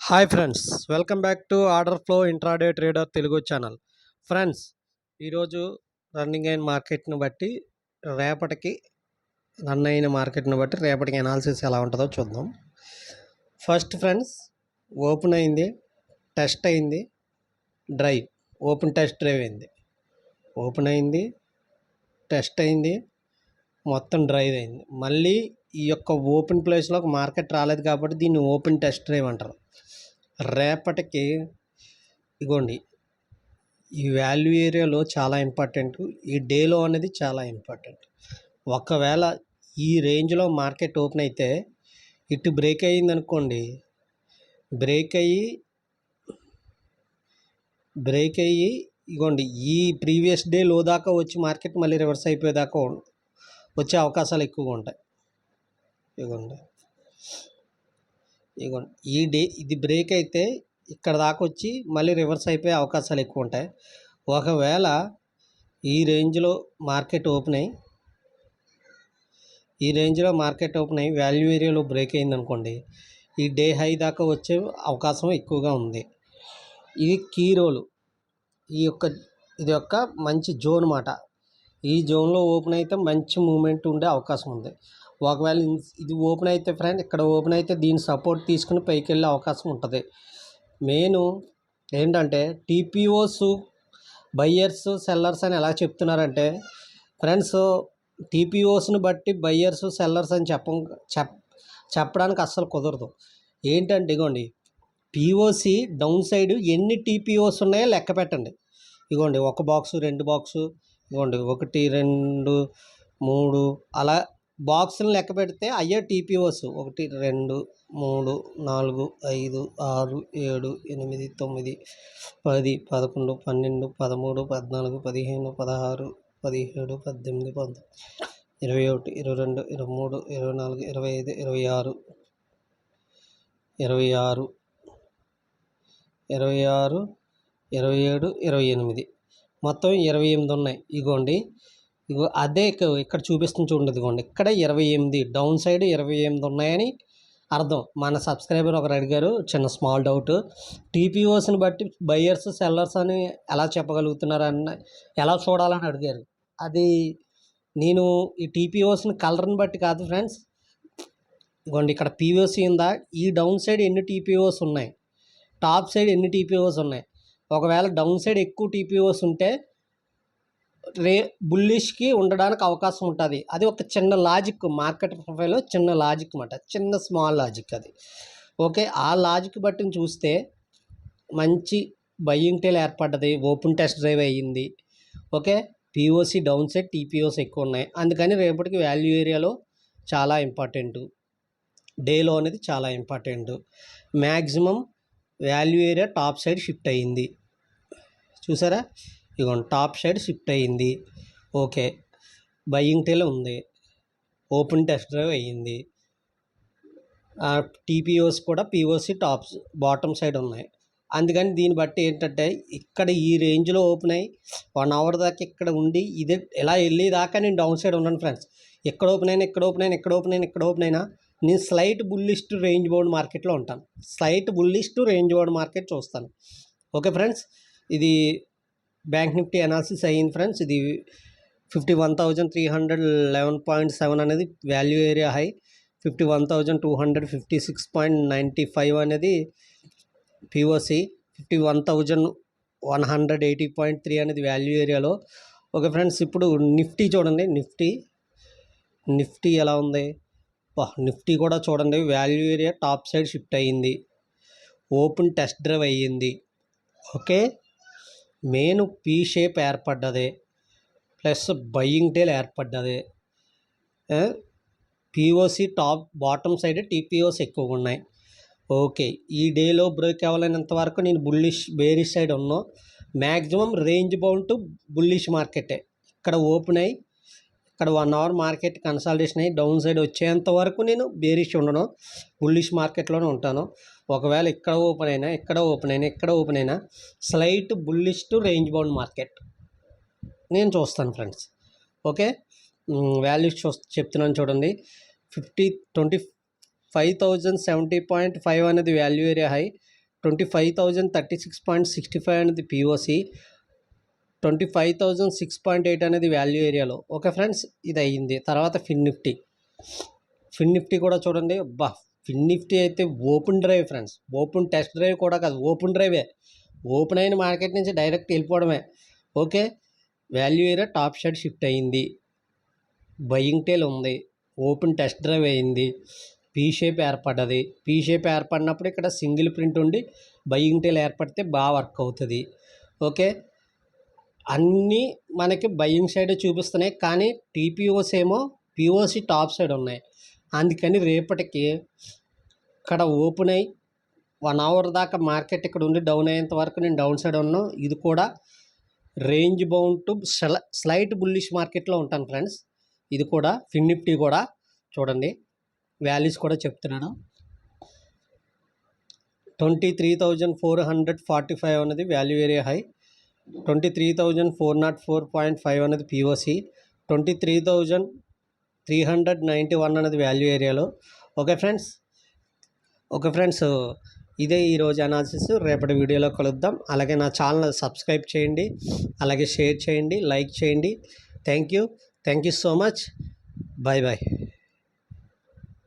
Hi friends, welcome back to order flow intraday trader Telugu channel. Friends, ఈరోజు running అయిన మార్కెట్ని బట్టి రేపటికి రన్ అయిన మార్కెట్ని బట్టి రేపటికి అనాలిసిస్ ఎలా ఉంటుందో చూద్దాం. ఫస్ట్ ఫ్రెండ్స్, ఓపెన్ అయింది, టెస్ట్ అయింది, డ్రైవ్. ఓపెన్ టెస్ట్ డ్రైవ్ అయింది, ఓపెన్ అయింది, టెస్ట్ అయింది, మొత్తం డ్రైవ్ అయింది. మళ్ళీ ఈ యొక్క ఓపెన్ ప్లేస్లో ఒక మార్కెట్ రాలేదు కాబట్టి దీన్ని ఓపెన్ టెస్ట్ డ్రైవ్ అంటారు. రేపటికి ఇగోండి, ఈ వాల్యూ ఏరియాలో చాలా ఇంపార్టెంట్, ఈ డేలో అనేది చాలా ఇంపార్టెంట్. ఒకవేళ ఈ రేంజ్లో మార్కెట్ ఓపెన్ అయితే ఇటు బ్రేక్ అయ్యింది అనుకోండి, బ్రేక్ అయ్యి ఇగోండి ఈ ప్రీవియస్ డే లో దాకా వచ్చి మార్కెట్ మళ్ళీ రివర్స్ అయిపోయేదాకా వచ్చే అవకాశాలు ఎక్కువగా ఉంటాయి. ఇగోండి ఈ డే ఇది బ్రేక్ అయితే ఇక్కడ దాకా వచ్చి మళ్ళీ రివర్స్ అయిపోయే అవకాశాలు ఎక్కువ ఉంటాయి. ఒకవేళ ఈ రేంజ్లో మార్కెట్ ఓపెన్ అయ్యి వాల్యూ ఏరియాలో బ్రేక్ అయింది అనుకోండి, ఈ డే హై దాకా వచ్చే అవకాశం ఎక్కువగా ఉంది. ఇది కీ రోల్, ఇది యొక్క మంచి జోన్ మాట. ఈ జోన్లో ఓపెన్ అయితే మంచి మూమెంట్ ఉండే అవకాశం ఉంది. ఒకవేళ ఇది ఓపెన్ అయితే ఫ్రెండ్, ఇక్కడ ఓపెన్ అయితే దీని సపోర్ట్ తీసుకుని పైకి వెళ్ళే అవకాశం ఉంటుంది. మెయిన్ ఏంటంటే టీపీఓస్ బయ్యర్స్ సెల్లర్స్ అని ఎలా చెప్తున్నారంటే ఫ్రెండ్స్, టీపీఓస్ని బట్టి బయ్యర్స్ సెల్లర్స్ అని చెప్పడానికి అస్సలు కుదరదు. ఏంటంటే ఇగోండి, పిఓసి డౌన్ సైడ్ ఎన్ని టీపీఓస్ ఉన్నాయో లెక్క పెట్టండి. ఇగోండి, ఒక బాక్సు, రెండు బాక్సు, ఇగోండి 1 2 3 అలా బాక్సులు లెక్క పెడితే అయ్యే టీపీఓస్ 1 2 3 4 5 6 7 8 9 10 11 12 13 14 15 16 17 18 19 21 22 23 24 25 26 26 27 28 మొత్తం 28 ఉన్నాయి. ఇగో అదే ఇక్కడ చూపిస్తుంది చూడండి. ఇదిగోండి, ఇక్కడ 28 డౌన్ సైడ్ 28 ఉన్నాయని అర్థం. మన సబ్స్క్రైబర్ ఒకరు అడిగారు, చిన్న స్మాల్ డౌట్, టీపీఓస్ని బట్టి బయ్యర్స్ సెల్లర్స్ అని ఎలా చెప్పగలుగుతున్నారు ఎలా చూడాలని అడిగారు. అది నేను ఈ టీపీఓస్ని కలర్ని బట్టి కాదు ఫ్రెండ్స్. ఇగోండి, ఇక్కడ పీఓసి ఉందా, ఈ డౌన్ సైడ్ ఎన్ని టీపీఓస్ ఉన్నాయి, టాప్ సైడ్ ఎన్ని టీపీఓస్ ఉన్నాయి. ఒకవేళ డౌన్ సైడ్ ఎక్కువ టీపీఓస్ ఉంటే బుల్లిష్కి ఉండడానికి అవకాశం ఉంటుంది. అది ఒక చిన్న లాజిక్, మార్కెట్ ప్రొఫైల్లో చిన్న లాజిక్ అన్నమాట, చిన్న స్మాల్ లాజిక్ అది. ఓకే, ఆ లాజిక్ బట్టి చూస్తే మంచి బయ్యింగ్ టేల్ ఏర్పడ్డది, ఓపెన్ టెస్ట్ డ్రైవ్ అయ్యింది. ఓకే, పిఓసి డౌన్ సైడ్, టీపీఓస్ ఎక్కువ ఉన్నాయి. అందుకని రేపటికి వాల్యూ ఏరియాలో చాలా ఇంపార్టెంట్, డేలో అనేది చాలా important. Maximum value area top side shift అయ్యింది, చూసారా, ఇగోండి టాప్ సైడ్ షిఫ్ట్ అయ్యింది. ఓకే, బయ్యింగ్ టేల్ ఉంది, ఓపెన్ టెస్ట్ డ్రైవ్ అయ్యింది. టీపీఓస్ కూడా పిఓసి టాప్స్ బాటమ్ సైడ్ ఉన్నాయి. అందుకని దీన్ని బట్టి ఏంటంటే ఇక్కడ ఈ రేంజ్లో ఓపెన్ అయ్యి 1 అవర్ దాకా ఇక్కడ ఉండి ఇదే ఇలా వెళ్ళేదాకా నేను డౌన్ సైడ్ ఉన్నాను ఫ్రెండ్స్. ఎక్కడ ఓపెన్ అయినా నేను slight bullish to range bound మార్కెట్లో ఉంటాను. Slight bullish to range bound market చూస్తాను. ఓకే ఫ్రెండ్స్, ఇది బ్యాంక్ నిఫ్టీ అనాలిసిస్ అయ్యింది ఫ్రెండ్స్. ఇది 51,311.7 అనేది వాల్యూ ఏరియా హై, 51,256.95 అనేది పిఓసి, 51,180.3 అనేది వాల్యూ ఏరియాలో. ఓకే ఫ్రెండ్స్, ఇప్పుడు నిఫ్టీ చూడండి. నిఫ్టీ ఎలా ఉంది, నిఫ్టీ కూడా చూడండి. Value area top side shift అయ్యింది, ఓపెన్ టెస్ట్ డ్రైవ్ అయ్యింది. ఓకే, మెయిన్ పీ షేప్ ఏర్పడ్డది, ప్లస్ బయ్యింగ్ టేల్ ఏర్పడ్డది. POC top bottom side TPOs ఎక్కువగా ఉన్నాయి. ఓకే, ఈ డేలో బ్రేక్ అవ్వలేనంత వరకు నేను బేరిష్ సైడ్ ఉన్నా. Maximum range bound to bullish మార్కెటే. ఇక్కడ ఓపెన్ అయ్యి ఇక్కడ 1 అవర్ మార్కెట్ కన్సాలిడేషన్ అయ్యి డౌన్ సైడ్ వచ్చేంత వరకు నేను బేరిష్ ఉండను, బుల్లిష్ మార్కెట్లోనే ఉంటాను. ఒకవేళ ఇక్కడ ఓపెన్ అయినా slight bullish to range bound market నేను చూస్తాను ఫ్రెండ్స్. ఓకే, వాల్యూస్ చెప్తున్నాను చూడండి. 25,070.5 అనేది వాల్యూ ఏరియా హై, 25,036.65 అనేది పిఓసి, 25,006.8 అనేది వాల్యూ ఏరియాలో. ఓకే ఫ్రెండ్స్, ఇది అయ్యింది. తర్వాత ఫిన్ నిఫ్టీ కూడా చూడండి. ఫిన్ నిఫ్టీ అయితే open drive friends, open test drive కూడా కాదు, ఓపెన్ డ్రైవే. ఓపెన్ అయిన మార్కెట్ నుంచి డైరెక్ట్ వెళ్ళిపోవడమే. Okay, value area top side shift అయ్యింది, బయింగ్ టేల్ ఉంది, ఓపెన్ టెస్ట్ డ్రైవ్ అయింది, పీ షేప్ ఏర్పడ్డది. పీ షేప్ ఏర్పడినప్పుడు ఇక్కడ సింగిల్ ప్రింట్ ఉండి బయింగ్ టేల్ ఏర్పడితే బాగా వర్క్ అవుతుంది. ఓకే, అన్నీ మనకి బయింగ్ సైడ్ చూపిస్తున్నాయి, కానీ టీపీఓస్ ఏమో పిఓసి టాప్ సైడ్ ఉన్నాయి. అందుకని రేపటికి ఇక్కడ ఓపెన్ అయ్యి 1 అవర్ దాకా మార్కెట్ ఇక్కడ ఉండి డౌన్ అయ్యేంత వరకు నేను డౌన్ సైడ్ ఉన్నాను. ఇది కూడా range bound to slight bullish మార్కెట్లో ఉంటాను ఫ్రెండ్స్. ఇది కూడా ఫిన్ నిఫ్టీ కూడా చూడండి, వాల్యూస్ కూడా చెప్తున్నాను. 23,445 అనేది వాల్యూ ఏరియా హై, 23,404.5 అనేది పిఓసి, 23,391 అనేది వాల్యూ ఏరియాలో. ఓకే ఫ్రెండ్స్, ఇదే ఈరోజు అనాలిసిస్. రేపటి వీడియోలో కలుద్దాం. అలాగే నా ఛానల్ సబ్స్క్రైబ్ చేయండి, అలాగే షేర్ చేయండి, లైక్ చేయండి. Thank you so much. Bye.